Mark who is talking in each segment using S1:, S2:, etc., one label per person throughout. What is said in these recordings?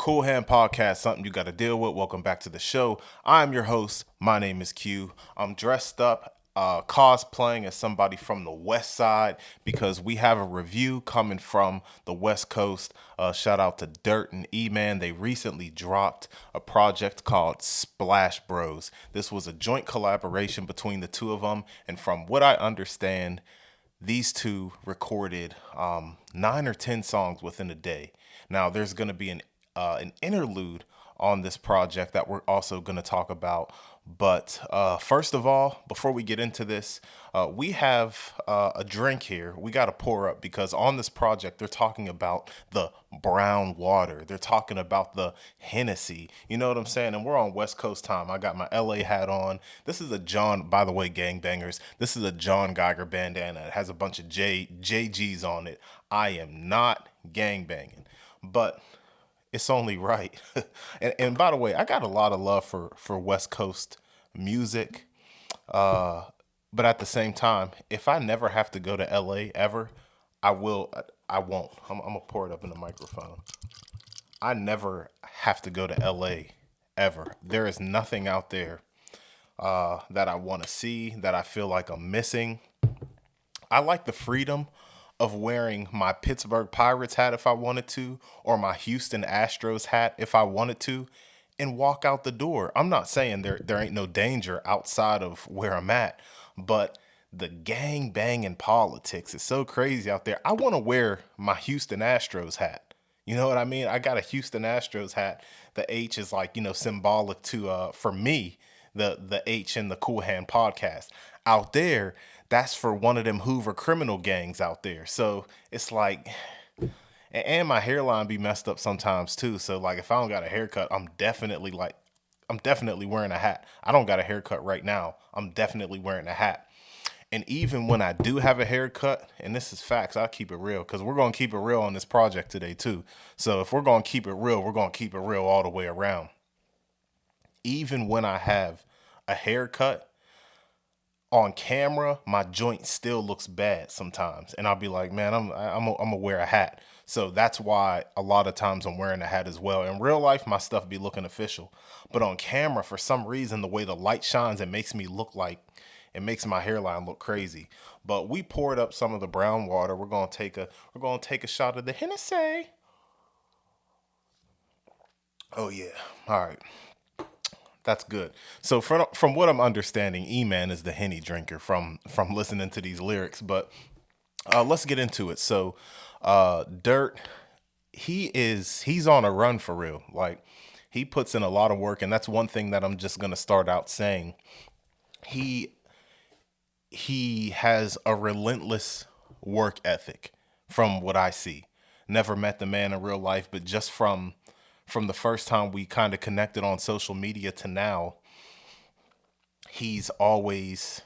S1: Cool Hand Podcast, something you got to deal with. Welcome back to the show. I'm your host. My name is Q. I'm dressed up, cosplaying as somebody from the West Side because we have a review coming from the West Coast. Shout out to Dirt and E-Man. They recently dropped a project called Splash Bros. This was a joint collaboration between the two of them, and from what I understand, these two recorded 9 or 10 songs within a day. Now, there's going to be an interlude on this project that we're also going to talk about. But first of all, before we get into this, we have a drink here. We got to pour up because on this project, they're talking about the brown water. They're talking about the Hennessy. You know what I'm saying? And we're on West Coast time. I got my LA hat on. This is a John, by the way, gangbangers. This is a John Geiger bandana. It has a bunch of JGs on it. I am not gangbanging, but it's only right. and by the way, I got a lot of love for West Coast music. But at the same time, if I never have to go to LA ever, I will. I won't. I'm gonna pour it up in the microphone. I never have to go to LA ever. There is nothing out there that I want to see that I feel like I'm missing. I like the freedom of wearing my Pittsburgh Pirates hat if I wanted to, or my Houston Astros hat if I wanted to, and walk out the door. I'm not saying there ain't no danger outside of where I'm at, but the gang banging politics is so crazy out there. I want to wear my Houston Astros hat. You know what I mean? I got a Houston Astros hat. The H is like, symbolic to for me, the H in the Cool Hand Podcast. Out there, that's for one of them Hoover criminal gangs out there. So it's like, and my hairline be messed up sometimes too. So like if I don't got a haircut, I'm definitely wearing a hat. I don't got a haircut right now. I'm definitely wearing a hat. And even when I do have a haircut, and this is facts, I'll keep it real because we're going to keep it real on this project today too. So if we're going to keep it real, we're going to keep it real all the way around. Even when I have a haircut, on camera, my joint still looks bad sometimes. And I'll be like, man, I'm gonna wear a hat. So that's why a lot of times I'm wearing a hat as well. In real life, my stuff be looking official. But on camera, for some reason, the way the light shines, it makes my hairline look crazy. But we poured up some of the brown water. We're gonna take a shot of the Hennessy. Oh yeah. All right. That's good. So from what I'm understanding, E-Man is the Henny drinker from listening to these lyrics. But let's get into it. So Dirt, he's on a run for real. Like he puts in a lot of work, and that's one thing that I'm just gonna start out saying. He has a relentless work ethic from what I see. Never met the man in real life, but just from the first time we kind of connected on social media to now, he's always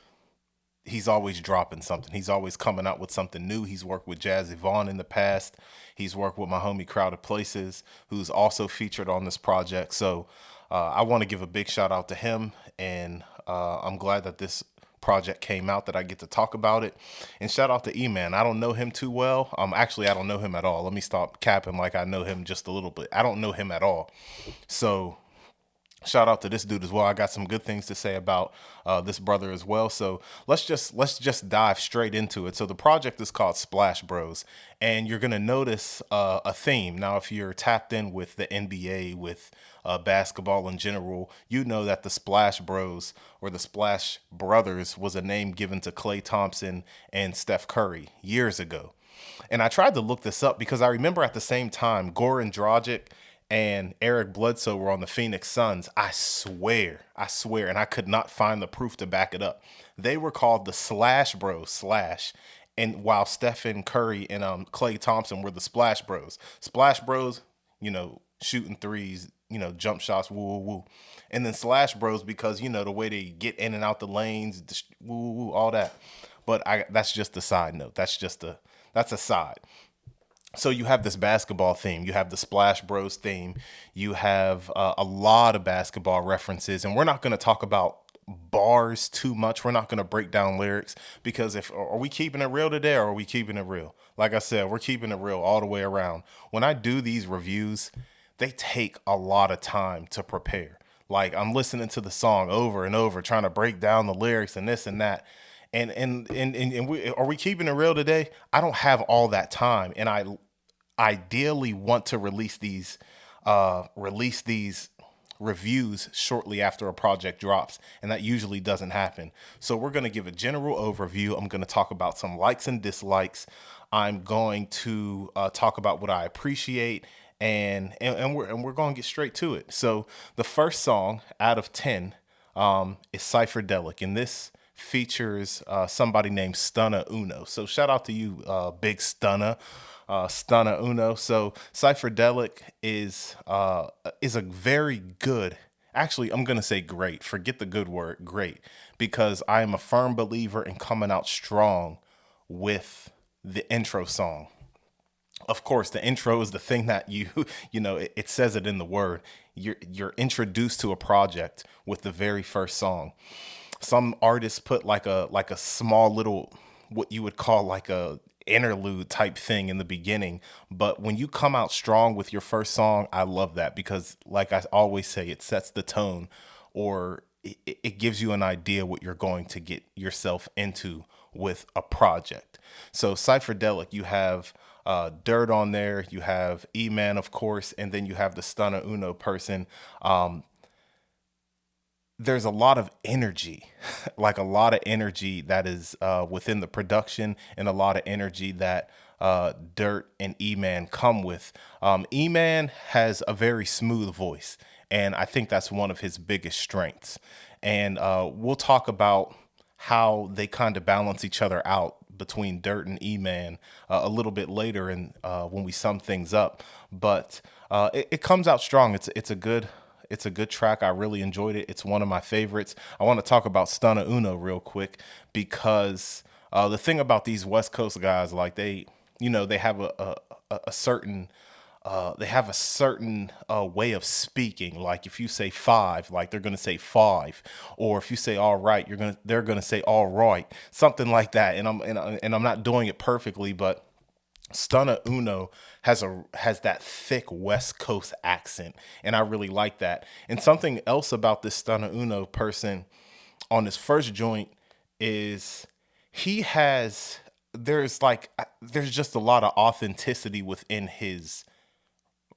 S1: dropping something. He's always coming out with something new. He's worked with Jazzy Vaughn in the past. He's worked with my homie Crowded Places, who's also featured on this project. So I want to give a big shout out to him, and I'm glad that this project came out that I get to talk about it. And shout out to E-Man. I don't know him too well. Actually, I don't know him at all. Let me stop capping like I know him just a little bit. I don't know him at all. So shout out to this dude as well. I got some good things to say about this brother as well. So let's just dive straight into it. So the project is called Splash Bros, and you're gonna notice a theme. Now, if you're tapped in with the NBA, with basketball in general, you know that the Splash Bros or the Splash Brothers was a name given to Klay Thompson and Steph Curry years ago. And I tried to look this up because I remember at the same time Goran Dragic and Eric Bledsoe were on the Phoenix Suns. I swear, and I could not find the proof to back it up. They were called the Slash Bros, and while Stephen Curry and Klay Thompson were the Splash Bros. Splash Bros, shooting threes, jump shots, woo, woo, woo. And then Slash Bros because, the way they get in and out the lanes, woo, woo, woo, all that. But that's just a side note. That's a side. So you have this basketball theme, you have the Splash Bros theme, you have a lot of basketball references, and we're not going to talk about bars too much. We're not going to break down lyrics because are we keeping it real today or are we keeping it real? Like I said, we're keeping it real all the way around. When I do these reviews, they take a lot of time to prepare. Like I'm listening to the song over and over, trying to break down the lyrics and this and that. And we are we keeping it real today? I don't have all that time, and I ideally want to release these reviews shortly after a project drops, and that usually doesn't happen. So we're going to give a general overview. I'm going to talk about some likes and dislikes. I'm going to talk about what I appreciate, and we're going to get straight to it. So the first song out of 10 is Cypherdelic, and this features somebody named Stunna Uno. So shout out to you, Big Stunna Uno. So Cypherdelic is a very good. Actually, I'm gonna say great. Forget the good word, great, because I am a firm believer in coming out strong with the intro song. Of course, the intro is the thing that it says it in the word. You're introduced to a project with the very first song. Some artists put like a small little, what you would call like a interlude type thing in the beginning, but when you come out strong with your first song, I love that, because like I always say, it sets the tone, or it gives you an idea what you're going to get yourself into with a project. So Cypherdelic, you have Dirt on there, you have E-Man, of course, and then you have the Stunna Uno person. There's a lot of energy, like a lot of energy that is within the production, and a lot of energy that Dirt and E-Man come with. E-Man has a very smooth voice, and I think that's one of his biggest strengths. And we'll talk about how they kind of balance each other out between Dirt and E-Man a little bit later, and when we sum things up. But it comes out strong. It's a good track. I really enjoyed it. It's one of my favorites. I want to talk about Stunna Uno real quick, because the thing about these West Coast guys, like they have a certain way of speaking. Like if you say five, like they're gonna say five, or if you say all right, they're gonna say all right, something like that. And I'm not doing it perfectly, but Stunna Uno has that thick West Coast accent, and I really like that. And something else about this Stunna Uno person on his first joint is he has there's just a lot of authenticity within his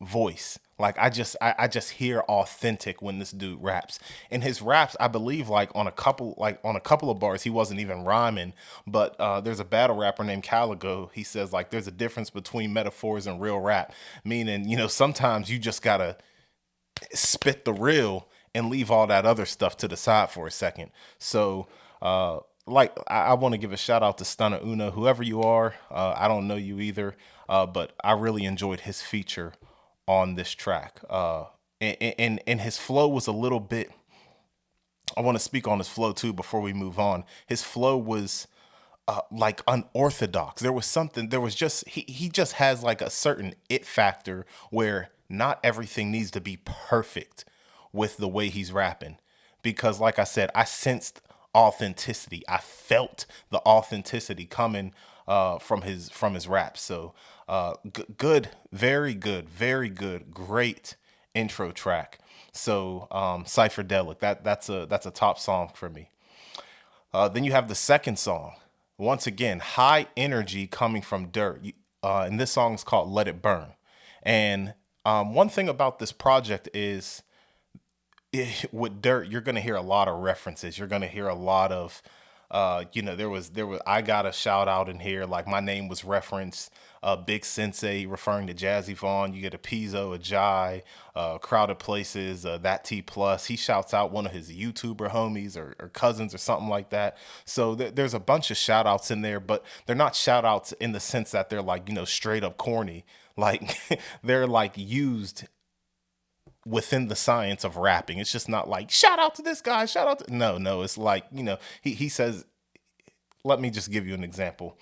S1: voice. Like I just hear authentic when this dude raps. And his raps, I believe, like on a couple of bars, he wasn't even rhyming. But there's a battle rapper named Caligo. He says like there's a difference between metaphors and real rap, meaning sometimes you just gotta spit the real and leave all that other stuff to the side for a second. So I want to give a shout out to Stunna Una, whoever you are. I don't know you either, but I really enjoyed his feature on this track. And his flow was a little bit. I want to speak on his flow too before we move on. His flow was like unorthodox. There was something. There was just he just has like a certain it factor where not everything needs to be perfect with the way he's rapping, because like I said, I sensed authenticity. I felt the authenticity coming from his rap. So good, very good, very good, great intro track. So Cypherdelic, that's a top song for me. Then you have the second song. Once again, high energy coming from Dirt. And this song is called Let It Burn. And one thing about this project is with Dirt, you're going to hear a lot of references. You're going to hear a lot of, there was, I got a shout out in here. Like my name was referenced, Big Sensei referring to Jazzy Vaughn. You get a Pizzo, a Jai, Crowded Places, that T plus. He shouts out one of his YouTuber homies or cousins or something like that. So there's a bunch of shout outs in there, but they're not shout outs in the sense that they're like, straight up corny. Like they're like used within the science of rapping. It's just not like shout out to this guy, shout out to no. It's like, he says, let me just give you an example.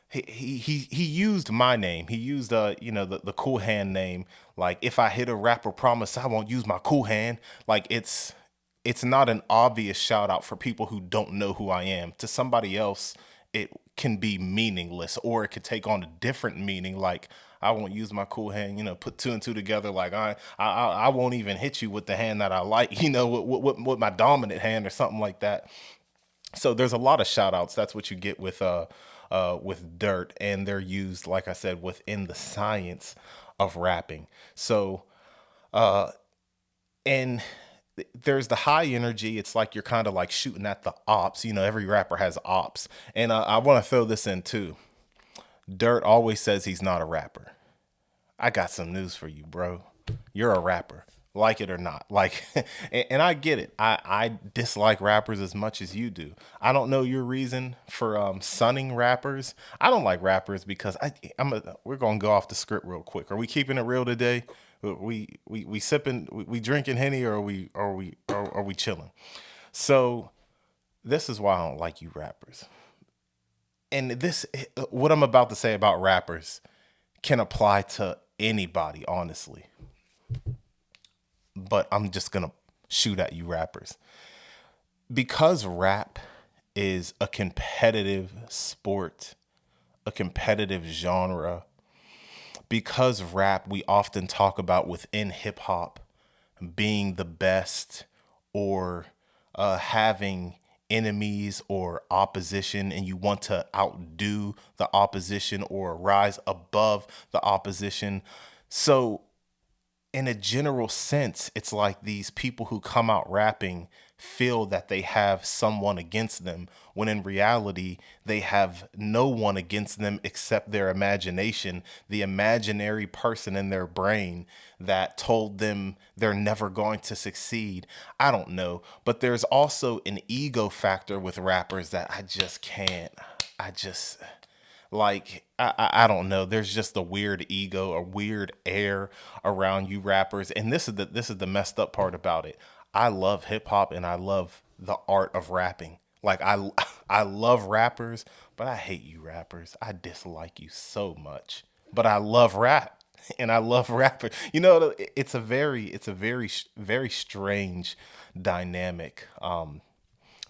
S1: He used my name. He used the Cool Hand name. Like if I hit a rapper, promise I won't use my cool hand. Like it's not an obvious shout out for people who don't know who I am. To somebody else, it can be meaningless, or it could take on a different meaning. Like I won't use my cool hand. Put two and two together. Like I won't even hit you with the hand that I like. With my dominant hand or something like that. So there's a lot of shout outs. That's what you get with dirt, and they're used, like I said, within the science of rapping. So and there's the high energy. It's like you're kind of like shooting at the ops. Every rapper has ops, and I want to throw this in too. Dirt always says he's not a rapper. I got some news for you, bro. You're a rapper, like it or not. Like, and I get it. I dislike rappers as much as you do. I don't know your reason for sunning rappers. I don't like rappers because we're gonna go off the script real quick. Are we keeping it real today? We sipping, we drinking henny, or are we chilling? So this is why I don't like you rappers. And what I'm about to say about rappers can apply to anybody, honestly. But I'm just gonna shoot at you rappers. Because rap is a competitive sport, a competitive genre. Because rap, we often talk about within hip hop being the best, or having enemies or opposition, and you want to outdo the opposition or rise above the opposition. So in a general sense, it's like these people who come out rapping feel that they have someone against them, when in reality, they have no one against them except their imagination, the imaginary person in their brain that told them they're never going to succeed. I don't know. But there's also an ego factor with rappers that I just can't. I just. Like I don't know. There's just a weird ego, a weird air around you rappers, and this is the messed up part about it. I love hip hop and I love the art of rapping. Like I love rappers, but I hate you rappers. I dislike you so much. But I love rap and I love rappers. It's a very strange dynamic.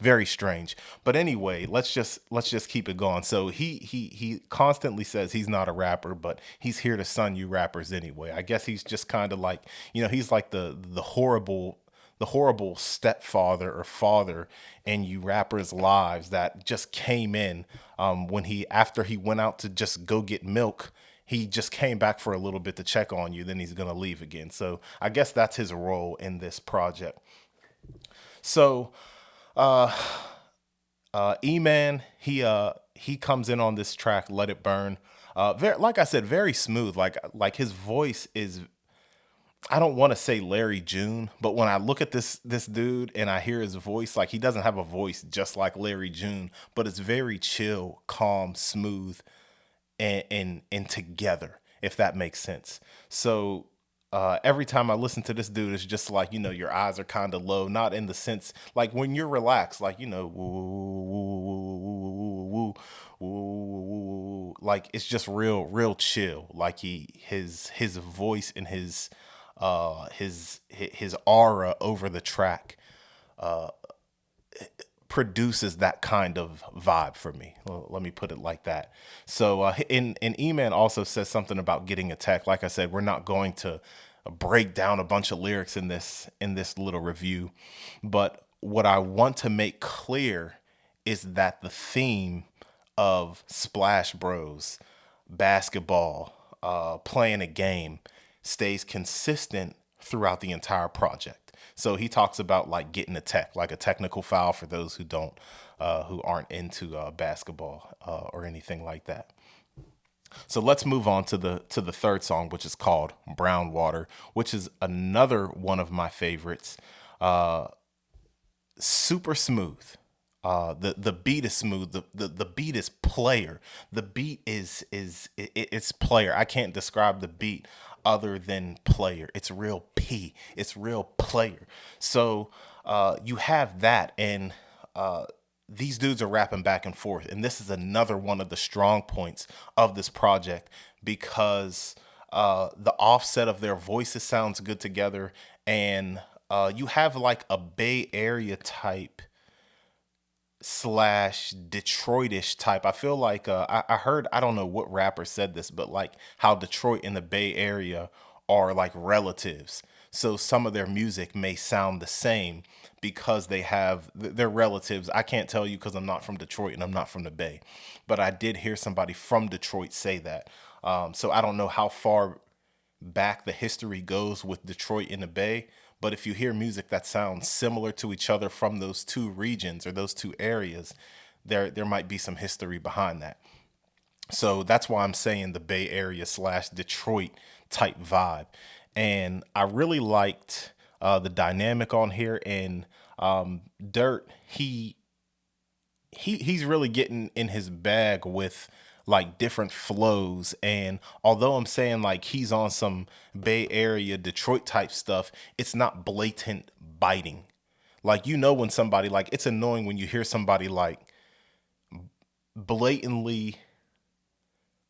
S1: Very strange. But anyway, let's just keep it going. So he constantly says he's not a rapper, but he's here to sun you rappers anyway. I guess he's just kind of like, he's like the horrible stepfather or father in you rappers' lives that just came in, when after he went out to just go get milk. He just came back for a little bit to check on you, then he's gonna leave again. So I guess that's his role in this project. So E-Man, he comes in on this track, Let It Burn. Like I said, very smooth. Like his voice is, I don't want to say Larry June, but when I look at this dude and I hear his voice, like he doesn't have a voice just like Larry June, but it's very chill, calm, smooth, and together, if that makes sense. So every time I listen to this dude, it's just like, your eyes are kind of low, not in the sense like when you're relaxed, like, woo, woo, woo, woo, woo, like it's just real chill. Like his voice and his aura over the track produces that kind of vibe for me. Well, let me put it like that. So, and E-Man also says something about getting attacked. Like I said, we're not going to break down a bunch of lyrics in this little review, but what I want to make clear is that the theme of Splash Bros, basketball, playing a game, stays consistent throughout the entire project. So he talks about like getting a tech, like a technical foul for those who aren't into basketball or anything like that. So let's move on to the third song, which is called Brown Water, which is another one of my favorites. Super smooth. The beat is smooth. The beat is player. The beat it's player. I can't describe the beat other than player. It's real P. It's real player. So you have that, and these dudes are rapping back and forth, and this is another one of the strong points of this project because the offset of their voices sounds good together, and you have like a Bay Area type slash Detroitish type. I feel like I heard, I don't know what rapper said this, but like how Detroit and the Bay Area are like relatives. So some of their music may sound the same because they have their relatives. I can't tell you because I'm not from Detroit and I'm not from the Bay, but I did hear somebody from Detroit say that. So I don't know how far back the history goes with Detroit and the Bay. But if you hear music that sounds similar to each other from those two regions or those two areas, there might be some history behind that. So that's why I'm saying the Bay Area slash Detroit type vibe. And I really liked the dynamic on here. And Dirt, he's really getting in his bag with like different flows. And although I'm saying like he's on some Bay Area Detroit type stuff, it's not blatant biting. Like, you know, when somebody, like, it's annoying when you hear somebody like blatantly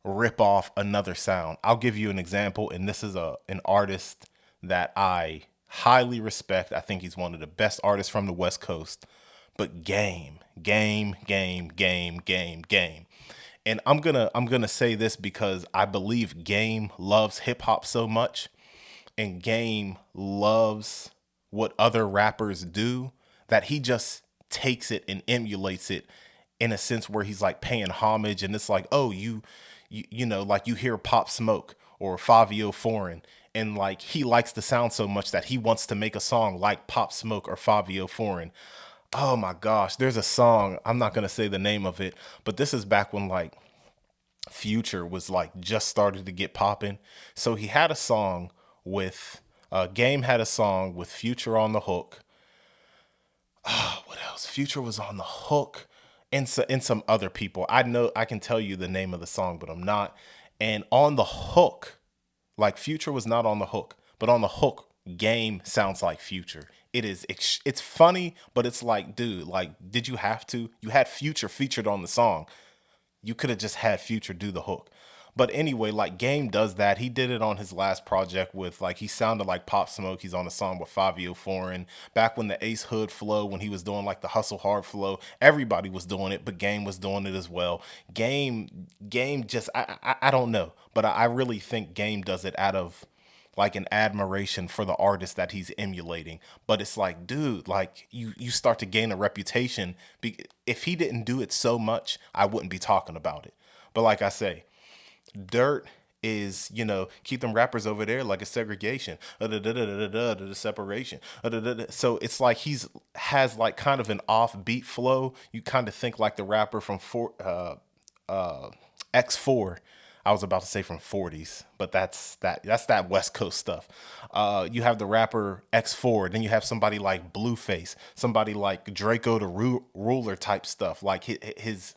S1: rip off another sound. I'll give you an example, and this is a an artist that I highly respect. I think he's one of the best artists from the West Coast. But game. And I'm gonna say this because I believe Game loves hip hop so much, and Game loves what other rappers do, that he just takes it and emulates it in a sense where he's like paying homage. And it's like, oh, you know, like you hear Pop Smoke or Fabio Foreign, and like he likes the sound so much that he wants to make a song like Pop Smoke or Fabio Foreign. Oh my gosh, there's a song, I'm not going to say the name of it, but this is back when like Future was like just started to get popping. So he had a song with Game had a song with Future on the hook. What else? Future was on the hook, and some other people. I know I can tell you the name of the song, but I'm not. And on the hook, like Future was not on the hook, but on the hook, Game sounds like Future. It's funny, but it's like, dude, like, did you have to? You had Future featured on the song. You could have just had Future do the hook. But anyway, like Game does that. He did it on his last project with like he sounded like Pop Smoke. He's on a song with Fabio Foreign. Back when the Ace Hood flow, when he was doing like the hustle hard flow, everybody was doing it, but Game was doing it as well. Game just I don't know, but I really think Game does it out of like an admiration for the artist that he's emulating. But it's like, dude, like you start to gain a reputation. If he didn't do it so much, I wouldn't be talking about it. But like I say, Dirt is, you know, keep them rappers over there like a segregation, the separation. So it's like he's has like kind of an offbeat flow. You kind of think like the rapper from X4. I was about to say from 40s, but that's that West Coast stuff. You have the rapper X4, then you have somebody like Blueface, somebody like Draco the Ruler type stuff. Like his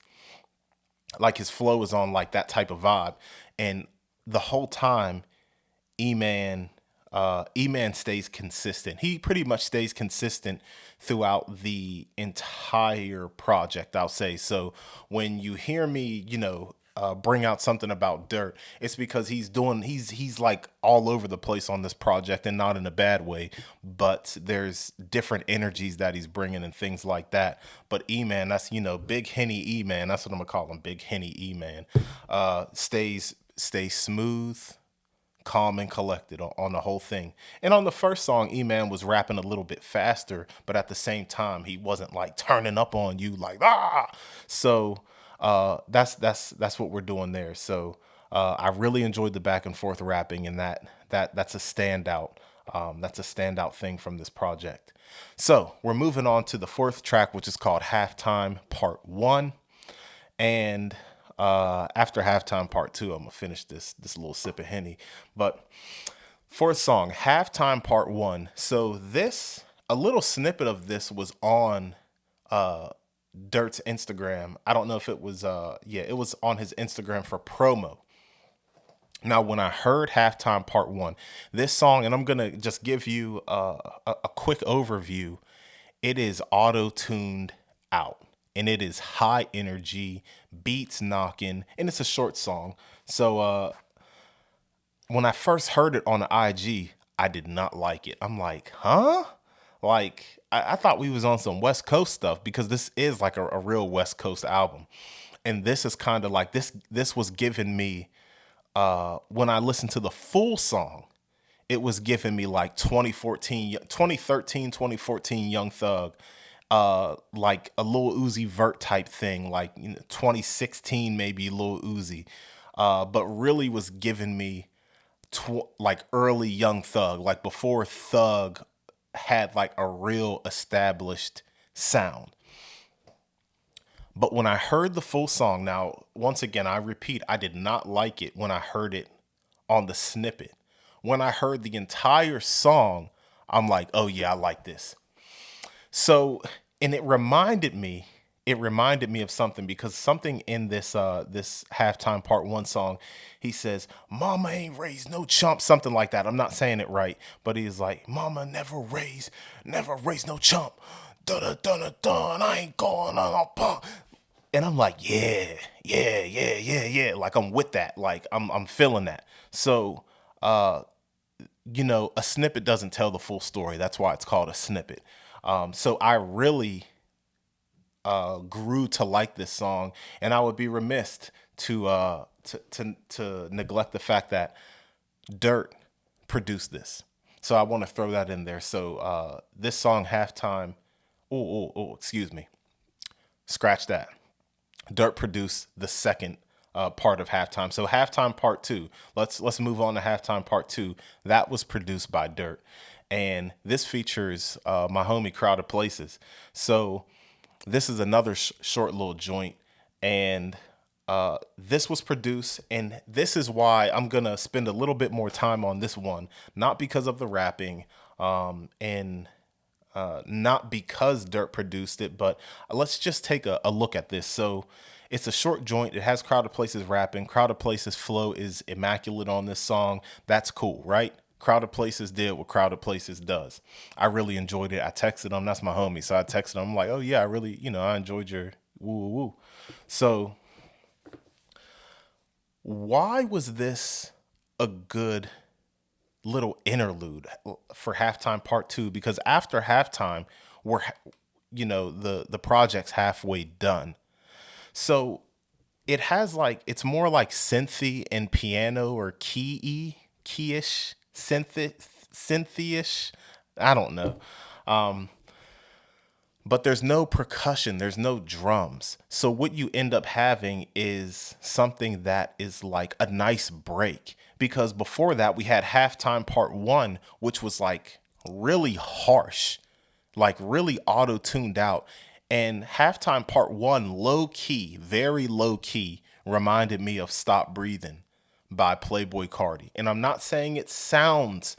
S1: flow is on like that type of vibe, and the whole time E-Man stays consistent. He pretty much stays consistent throughout the entire project, I'll say. So when you hear me, you know, bring out something about Dirt, it's because he's like all over the place on this project, and not in a bad way, but there's different energies that he's bringing and things like that. But E-Man, that's, you know, Big Henny E-Man, that's what I'm gonna call him, Big Henny E-Man, stays smooth, calm, and collected on the whole thing. And on the first song, E-Man was rapping a little bit faster, but at the same time, he wasn't like turning up on you like ah. So that's what we're doing there. So I really enjoyed the back and forth rapping, and that's a standout. That's a standout thing from this project. So we're moving on to the fourth track, which is called Halftime Part One. And after Halftime Part Two, I'm gonna finish this little sip of Henny. But fourth song, Halftime Part One. So this, a little snippet of this was on Dirt's Instagram. I don't know if it was it was on his Instagram for promo. Now, when I heard Halftime Part One, this song, and I'm gonna just give you a quick overview. It is auto-tuned out, and it is high energy, beats knocking, and it's a short song. So when I first heard it on the IG, I did not like it. I'm like, huh? like I thought we was on some West Coast stuff because this is like a real West Coast album. And this is kind of like this was giving me when I listened to the full song, it was giving me like 2014, 2013, 2014 Young Thug, like a Lil Uzi Vert type thing, like 2016 maybe Lil Uzi, but really was giving me like early Young Thug, like before Thug had like a real established sound. But when I heard the full song, now, once again, I repeat, I did not like it when I heard it on the snippet. When I heard the entire song, I'm like, oh yeah, I like this. So, and it reminded me of something because something in this halftime part one song, he says, "Mama ain't raised no chump," something like that. I'm not saying it right, but he's like, "Mama never raised no chump. Dun dun dun dun. I ain't going on a pump." And I'm like, yeah, yeah, yeah, yeah, yeah. Like I'm with that. Like I'm feeling that. So a snippet doesn't tell the full story. That's why it's called a snippet. So I really grew to like this song, and I would be remiss to neglect the fact that Dirt produced this. So I want to throw that in there. So this song, halftime. Oh, excuse me. Scratch that. Dirt produced the second part of halftime. So halftime part two. Let's move on to halftime part two. That was produced by Dirt, and this features my homie Crowded Places. So this is another short little joint, and this was produced, and this is why I'm gonna spend a little bit more time on this one, not because of the rapping, and not because Dirt produced it, but let's just take a look at this. So it's a short joint. It has Crowded Places rapping. Crowded Places flow is immaculate on this song. That's cool, right? Crowded Places did what Crowded Places does. I really enjoyed it. I texted him. That's my homie. So I texted him. I'm like, oh yeah, I really, I enjoyed your woo woo woo. So why was this a good little interlude for halftime part two? Because after halftime, we're the project's halfway done. So it has like it's more like synthy and piano or keyish synthy-ish. I don't know. But there's no percussion, there's no drums. So what you end up having is something that is like a nice break. Because before that, we had halftime part one, which was like really harsh, like really auto tuned out. And halftime part one, low key, very low key, reminded me of Stop Breathing by Playboi Carti. And I'm not saying it sounds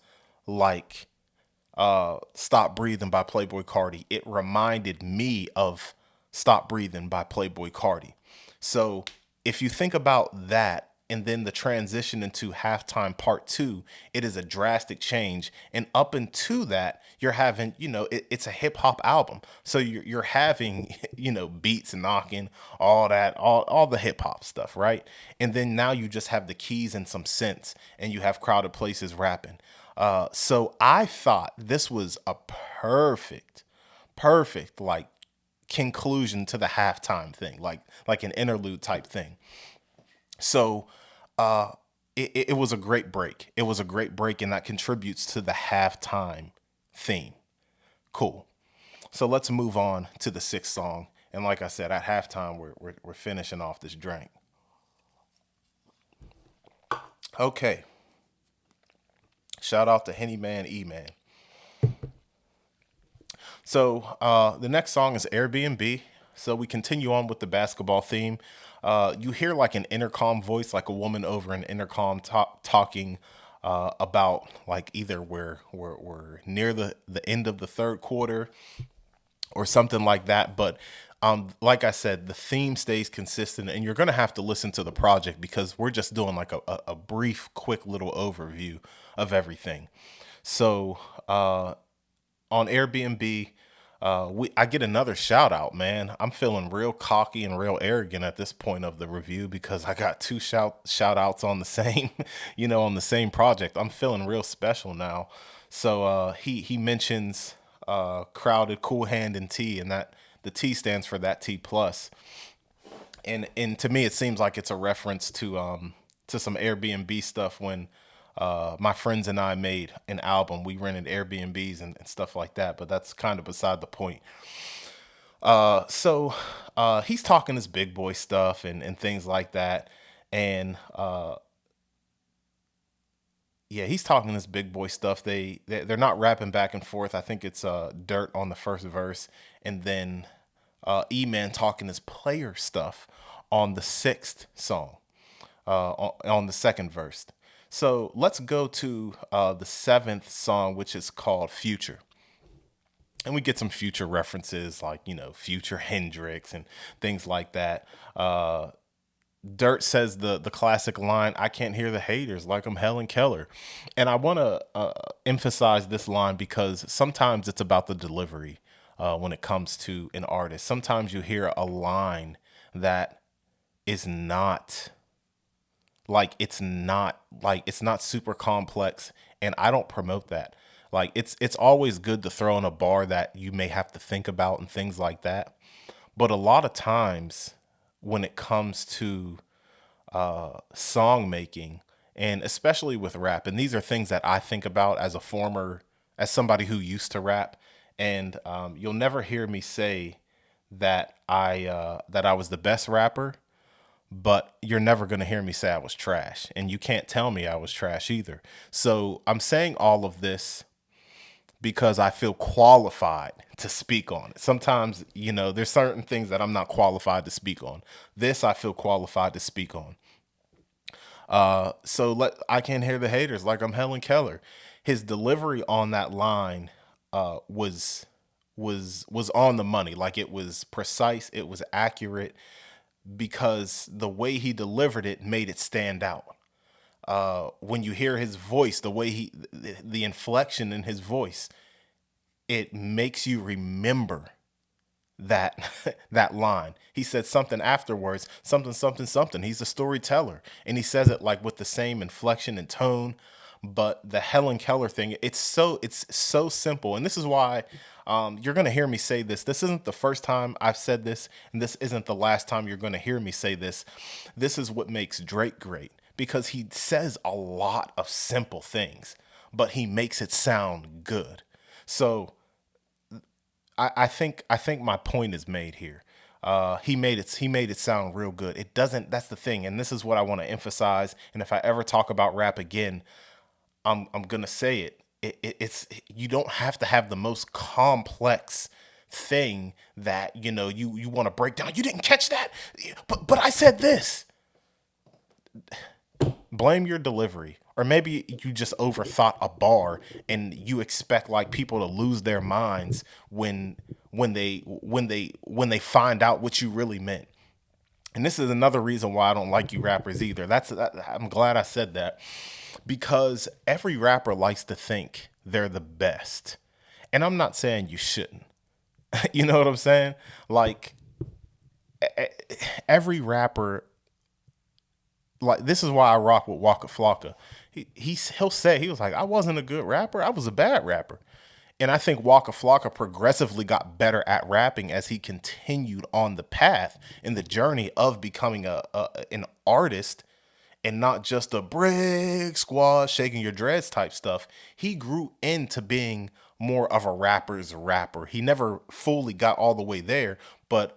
S1: like Stop Breathing by Playboi Carti. It reminded me of Stop Breathing by Playboi Carti. So if you think about that and then the transition into halftime part two, it is a drastic change. And up into that, you're having, it's a hip hop album. So you're having, beats knocking, all that, all the hip hop stuff, right? And then now you just have the keys and some synths, and you have Crowded Places rapping. So I thought this was a perfect like conclusion to the halftime thing, like an interlude type thing. So it was a great break. It was a great break, and that contributes to the halftime theme. Cool. So let's move on to the sixth song. And like I said, at halftime, we're finishing off this drink. Okay. Shout out to Henny Man E Man. So the next song is Airbnb. So we continue on with the basketball theme. You hear like an intercom voice, like a woman over an intercom talking about like either we're near the end of the third quarter or something like that. But like I said, the theme stays consistent, and you're going to have to listen to the project because we're just doing like a brief, quick little overview of everything. So on Airbnb, I get another shout out, man. I'm feeling real cocky and real arrogant at this point of the review because I got two shout outs on the same, on the same project. I'm feeling real special now. So he mentions crowded, cool hand and T, and that the T stands for that T plus. And to me, it seems like it's a reference to some Airbnb stuff when my friends and I made an album. We rented Airbnbs and stuff like that, but that's kind of beside the point. So he's talking his big boy stuff and things like that. And yeah, he's talking this big boy stuff. They're not rapping back and forth. I think it's Dirt on the first verse, and then E-Man talking his player stuff on the sixth song, on the second verse. So let's go to the seventh song, which is called Future. And we get some Future references like, Future Hendrix and things like that. Dirt says the classic line, "I can't hear the haters like I'm Helen Keller." And I want to emphasize this line because sometimes it's about the delivery when it comes to an artist. Sometimes you hear a line that is not it's not super complex, and I don't promote that. Like it's always good to throw in a bar that you may have to think about and things like that. But a lot of times when it comes to song making, and especially with rap, and these are things that I think about as somebody who used to rap, and you'll never hear me say that I was the best rapper, but you're never going to hear me say I was trash, and you can't tell me I was trash either. So I'm saying all of this because I feel qualified to speak on it. Sometimes, there's certain things that I'm not qualified to speak on. This I feel qualified to speak on. I can't hear the haters like I'm Helen Keller. His delivery on that line was on the money. Like, it was precise, it was accurate, because the way he delivered it made it stand out. When you hear his voice, the inflection in his voice, it makes you remember that that line. He said something afterwards, something, something, something. He's a storyteller, and he says it like with the same inflection and tone. But the Helen Keller thing, it's so simple, and this is why you're gonna hear me say this. This isn't the first time I've said this, and this isn't the last time you're gonna hear me say this. This is what makes Drake great, because he says a lot of simple things, but he makes it sound good. So I think my point is made here. He made it sound real good. It doesn't. That's the thing, and this is what I want to emphasize. And if I ever talk about rap again, I'm gonna say it. It's you don't have to have the most complex thing that you want to break down. You didn't catch that, but I said this. Blame your delivery, or maybe you just overthought a bar and you expect like people to lose their minds when they find out what you really meant. And this is another reason why I don't like you rappers either. I'm glad I said that, because every rapper likes to think they're the best. And I'm not saying you shouldn't. You know what I'm saying? Like, every rapper, like, this is why I rock with Waka Flocka. He'll say, he was like, "I wasn't a good rapper, I was a bad rapper." And I think Waka Flocka progressively got better at rapping as he continued on the path in the journey of becoming an artist, and not just a brick squad shaking your dreads type stuff. He grew into being more of a rapper's rapper. He never fully got all the way there, but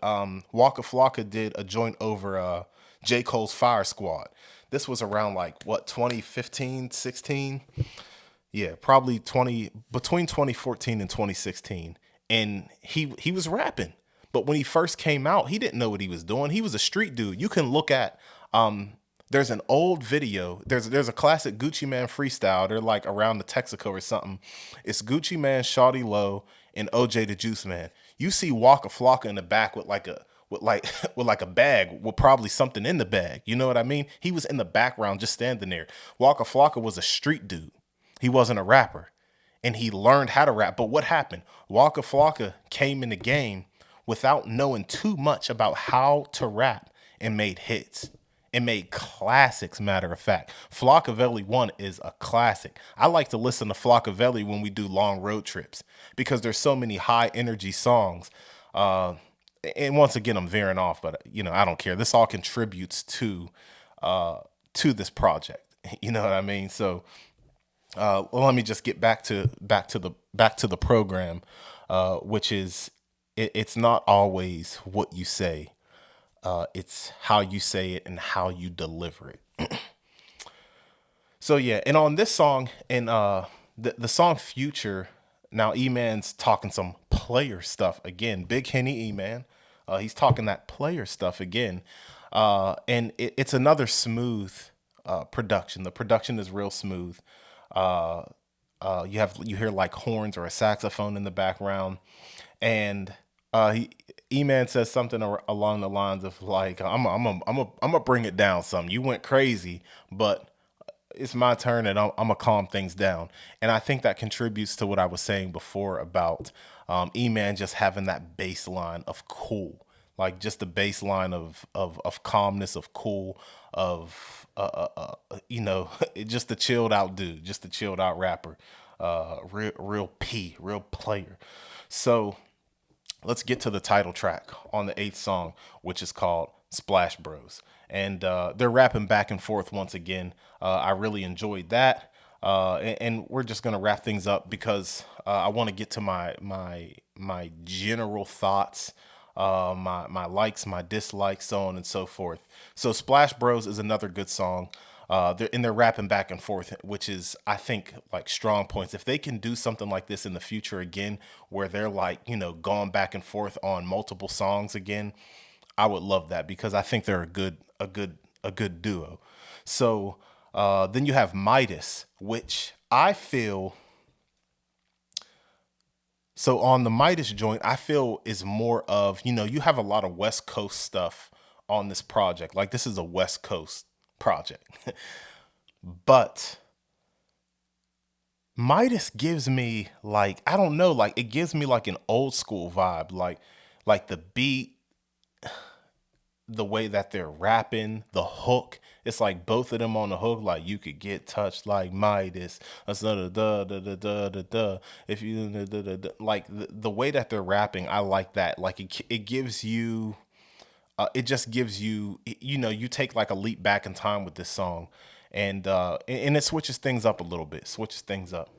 S1: Waka Flocka did a joint over J. Cole's Fire Squad. This was around like what, 2015, 16? Yeah, probably between 2014 and 2016. And he was rapping. But when he first came out, he didn't know what he was doing. He was a street dude. You can look at there's an old video. There's a classic Gucci Man freestyle. They're like around the Texaco or something. It's Gucci Man, Shawty Low, and OJ the Juice Man. You see Waka Flocka in the back with like a with like a bag with probably something in the bag. You know what I mean? He was in the background just standing there. Waka Flocka was a street dude. He wasn't a rapper, and he learned how to rap. But what happened? Waka Flocka came in the game without knowing too much about how to rap, and made hits. and made classics. Matter of fact, Flockavelli 1 is a classic. I like to listen to Flockavelli when we do long road trips because there's so many high energy songs. Uh, and once again, I'm veering off, but I don't care. This all contributes uh, to this project. You know what I mean? So well, let me just get back to the program, which is it's not always what you say. It's how you say it and how you deliver it. So yeah, and on this song and the song Future, now E-Man's talking some player stuff again. Big Henny E-Man. He's talking that player stuff again. And it's another smooth production. The production is real smooth. Uh, you hear like horns or a saxophone in the background, and E-Man says something along the lines of like, I'm gonna bring it down some. You went crazy, but it's my turn and I'm gonna calm things down. And I think that contributes to what I was saying before about E-Man just having that baseline of cool, like just the baseline of calmness, of cool, of just a chilled out dude, just a chilled out rapper, real player. So let's get to the title track on the eighth song, which is called Splash Bros. And they're rapping back and forth once again. I really enjoyed that. And we're just gonna wrap things up because I want to get to my general thoughts, my likes, my dislikes, so on and so forth. So Splash Bros is another good song. They're rapping back and forth, which is, I think, like strong points. If they can do something like this in the future again, where they're like, going back and forth on multiple songs again, I would love that because I think they're a good duo. So then you have Midas, which I feel. So on the Midas joint, I feel is more of, you have a lot of West Coast stuff on this project. Like this is a West Coast project. But Midas gives me like, I don't know, like it gives me like an old school vibe, like the beat, the way that they're rapping, the hook. It's like both of them on the hook, like you could get touched like Midas. That's da da da da da da da. If you like the way that they're rapping, I like that. Like it gives you, it just gives you, you take like a leap back in time with this song, and it switches things up a little bit, switches things up.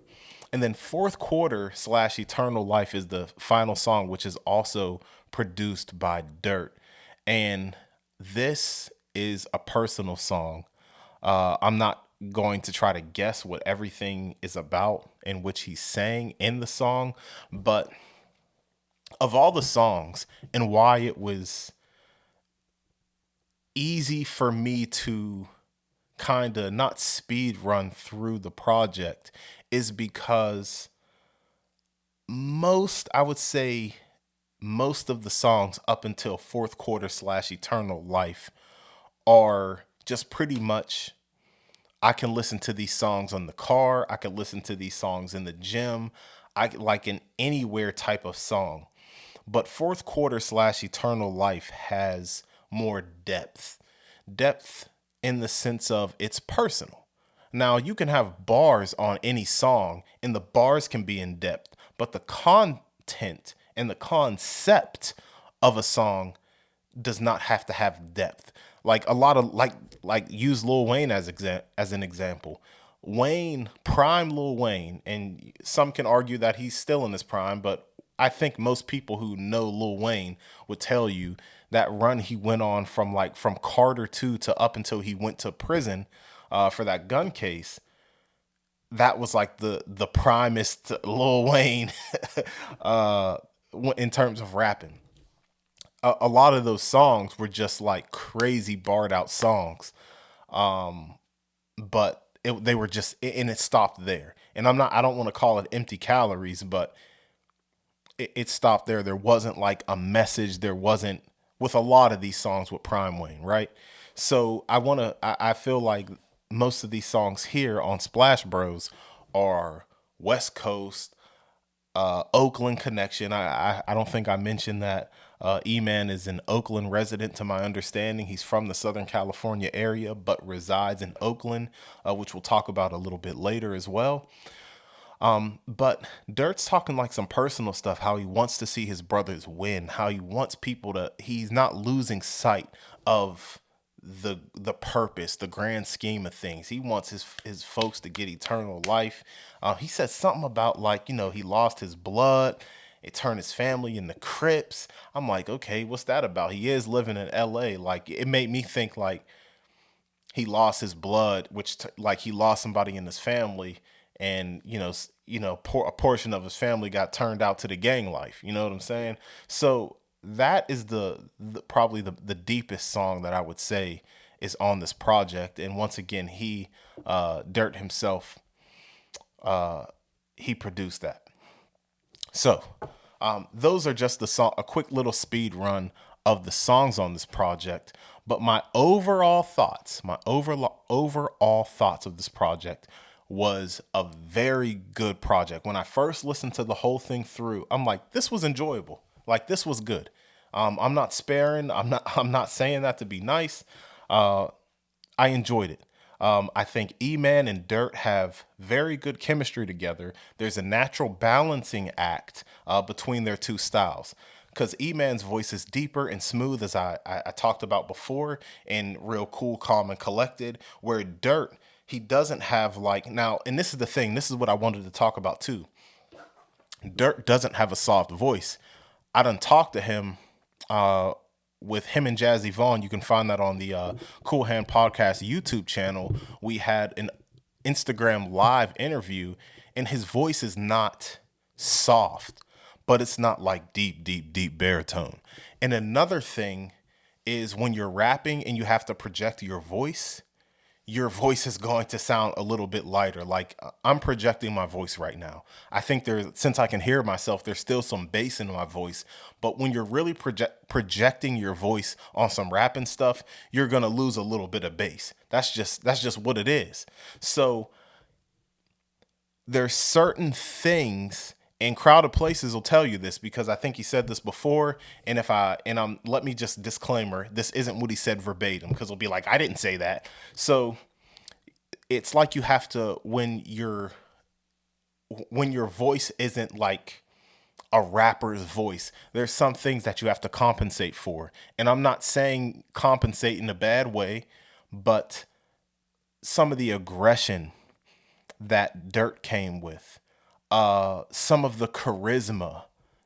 S1: And then fourth quarter slash eternal life is the final song, which is also produced by Dirt. And this is a personal song. I'm not going to try to guess what everything is about in which he's saying in the song, but of all the songs and why it was easy for me to kind of not speed run through the project is because I would say most of the songs up until fourth quarter slash eternal life are just pretty much, I can listen to these songs on the car. I can listen to these songs in the gym. I like an anywhere type of song. But fourth quarter slash eternal life has more depth in the sense of it's personal. Now you can have bars on any song and the bars can be in depth, but the content and the concept of a song does not have to have depth. Like a lot of like use Lil Wayne as an example. Wayne, prime Lil Wayne, and some can argue that he's still in his prime, but I think most people who know Lil Wayne would tell you that run he went on from Carter 2 to up until he went to prison for that gun case. That was like the primest Lil Wayne uh, in terms of rapping. A lot of those songs were just like crazy barred out songs, but they were just, and it stopped there. And I don't want to call it empty calories, but it stopped there. There wasn't like a message. There wasn't with a lot of these songs with Prime Wayne, right? So I feel like most of these songs here on Splash Bros are West Coast, Oakland connection. I don't think I mentioned that. E-Man is an Oakland resident, to my understanding. He's from the Southern California area, but resides in Oakland, which we'll talk about a little bit later as well. But Dirt's talking like some personal stuff, how he wants to see his brothers win, how he wants people to, he's not losing sight of the purpose, the grand scheme of things. He wants his folks to get eternal life. He said something about, like, he lost his blood. It turned his family into Crips. I'm like, okay, what's that about? He is living in LA. Like, it made me think like he lost his blood, which like he lost somebody in his family, and a portion of his family got turned out to the gang life. You know what I'm saying? So that is probably the deepest song that I would say is on this project. And once again, Dirt himself, he produced that. So those are just a quick little speed run of the songs on this project. But my overall thoughts of this project was a very good project. When I first listened to the whole thing through, I'm like, this was enjoyable. Like, this was good. I'm not sparing. I'm not saying that to be nice. I enjoyed it. I think E-Man and Dirt have very good chemistry together. There's a natural balancing act between their two styles. Because E-Man's voice is deeper and smooth, as I talked about before, and real cool, calm, and collected. Where Dirt, he doesn't have now, and this is the thing, this is what I wanted to talk about too. Dirt doesn't have a soft voice. I done talked to him with him and Jazzy Vaughn. You can find that on the Cool Hand Podcast YouTube channel. We had an Instagram live interview, and his voice is not soft, but it's not like deep, deep, deep baritone. And another thing is, when you're rapping and you have to project your voice is going to sound a little bit lighter. Like, I'm projecting my voice right now. I think since I can hear myself, there's still some bass in my voice. But when you're really projecting your voice on some rapping stuff, you're going to lose a little bit of bass. That's just what it is. So there's certain things, and Crowded Places will tell you this, because I think he said this before. And let me just disclaimer, this isn't what he said verbatim, because he'll be like, I didn't say that. So it's like, you have to, when your voice isn't like a rapper's voice, there's some things that you have to compensate for. And I'm not saying compensate in a bad way, but some of the aggression that Dirt came with, some of the charisma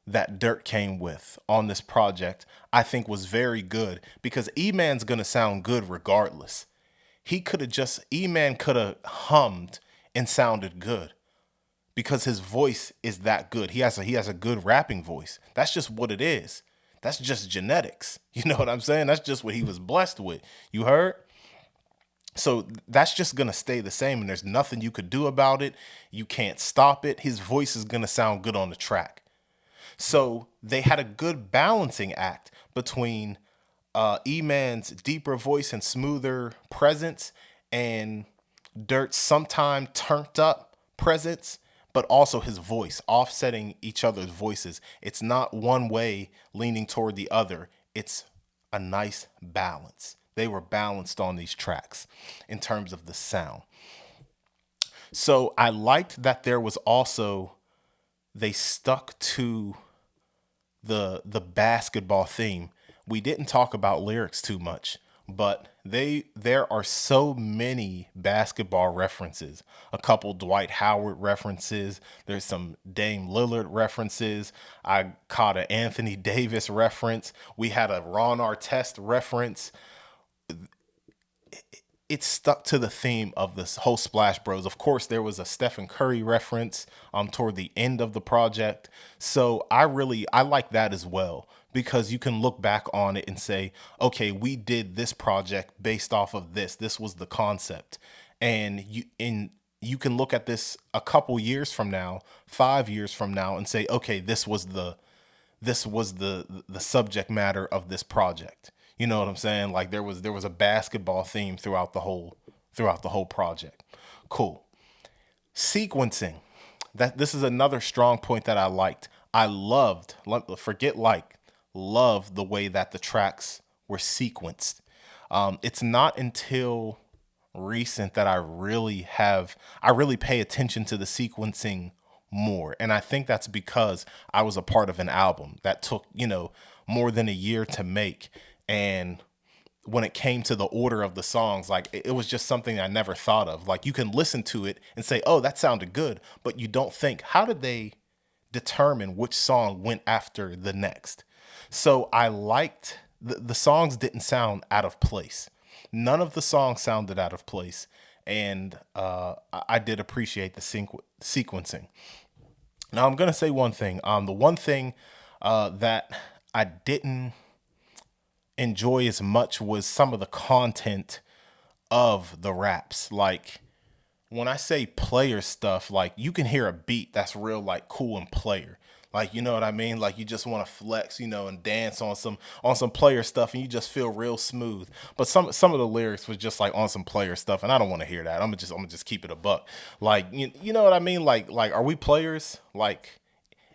S1: that Dirt came with on this project, I think was very good, because E-Man's gonna sound good regardless. E-Man could have hummed and sounded good, because his voice is that good. He has a good rapping voice. That's just what it is. That's just genetics. You know what I'm saying? That's just what he was blessed with. You heard? So that's just going to stay the same, and there's nothing you could do about it. You can't stop it. His voice is going to sound good on the track. So they had a good balancing act between E-Man's deeper voice and smoother presence, and Dirt's sometime turned up presence, but also his voice, offsetting each other's voices. It's not one way leaning toward the other. It's a nice balance. They were balanced on these tracks in terms of the sound. So I liked that there was also, they stuck to the basketball theme. We didn't talk about lyrics too much, but there are so many basketball references. A couple Dwight Howard references. There's some Dame Lillard references. I caught an Anthony Davis reference. We had a Ron Artest reference. It stuck to the theme of this whole Splash Bros. Of course, there was a Stephen Curry reference toward the end of the project. So I like that as well, because you can look back on it and say, okay, we did this project based off of this. This was the concept. And you can look at this a couple years from now, 5 years from now, and say, okay, this was the subject matter of this project. You know what I'm saying? Like, there was a basketball theme throughout the whole project. Cool. Sequencing. that this is another strong point that I liked. I loved, forget like, loved the way that the tracks were sequenced. It's not until recent that I really pay attention to the sequencing more. And I think that's because I was a part of an album that took, more than a year to make. And when it came to the order of the songs, like it was just something I never thought of. Like you can listen to it and say, "Oh, that sounded good," but you don't think, how did they determine which song went after the next? So I liked the songs didn't sound out of place. None of the songs sounded out of place, and I did appreciate the sequencing. Now I'm gonna say one thing. The one thing that I didn't enjoy as much was some of the content of the raps. Like when I say player stuff, like you can hear a beat that's real like cool and player. Like, you know what I mean? Like you just want to flex, and dance on some player stuff, and you just feel real smooth. But some of the lyrics was just like on some player stuff, and I don't want to hear that. I'm gonna just keep it a buck. Like you know what I mean? Like are we players? Like,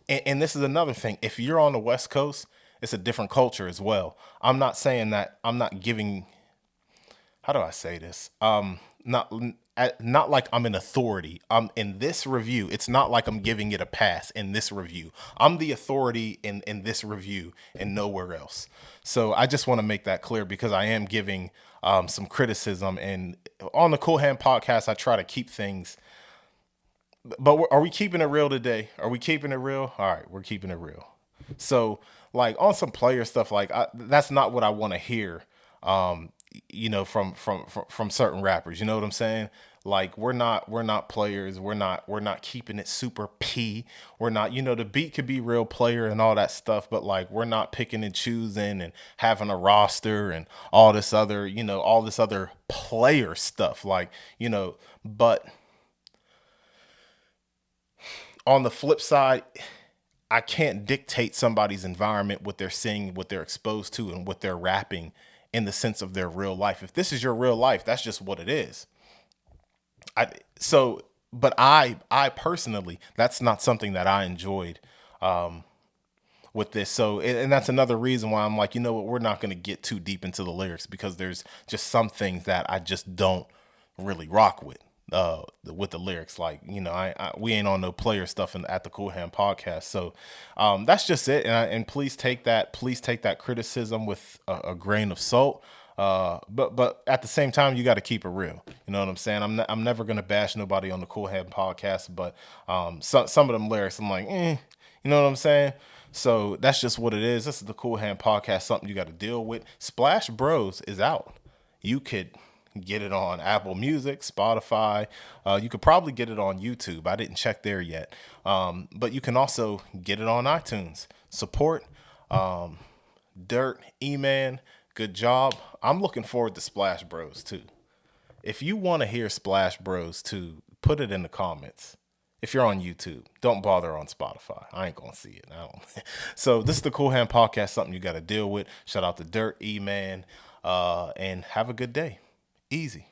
S1: and this is another thing. If you're on the West Coast, it's a different culture as well. I'm not saying that I'm not giving, how do I say this? Not like I'm an authority. In this review. It's not like I'm giving it a pass in this review. I'm the authority in this review and nowhere else. So I just want to make that clear because I am giving some criticism. And on the Cool Hand podcast, I try to keep things. But are we keeping it real today? Are we keeping it real? All right, we're keeping it real. So like on some player stuff, like that's not what I want to hear. From certain rappers. You know what I'm saying? Like we're not players. We're not keeping it super P. We're not, the beat could be real player and all that stuff, but like we're not picking and choosing and having a roster and all this other player stuff. Like, but on the flip side, I can't dictate somebody's environment, what they're seeing, what they're exposed to, and what they're rapping in the sense of their real life. If this is your real life, that's just what it is. I so but I personally, that's not something that I enjoyed with this. So and that's another reason why I'm like, you know what, we're not going to get too deep into the lyrics because there's just some things that I just don't really rock with the lyrics. Like, we ain't on no player stuff at the Cool Hand podcast. So that's just it. And please take that criticism with a grain of salt. But at the same time, you got to keep it real. You know what I'm saying? I'm never gonna bash nobody on the Cool Hand podcast, but some of them lyrics, I'm like, you know what I'm saying? So that's just what it is. This is the Cool Hand podcast. Something you got to deal with. Splash Bros is out. You could get it on Apple Music, Spotify. You could probably get it on YouTube. I didn't check there yet. But you can also get it on iTunes. Support Dirt, E-Man. Good job. I'm looking forward to Splash Bros too. If you want to hear Splash Bros too, put it in the comments. If you're on YouTube, don't bother on Spotify. I ain't gonna see it. I don't. So this is the Cool Hand podcast. Something you got to deal with. Shout out to Dirt, E-Man, and have a good day. Easy.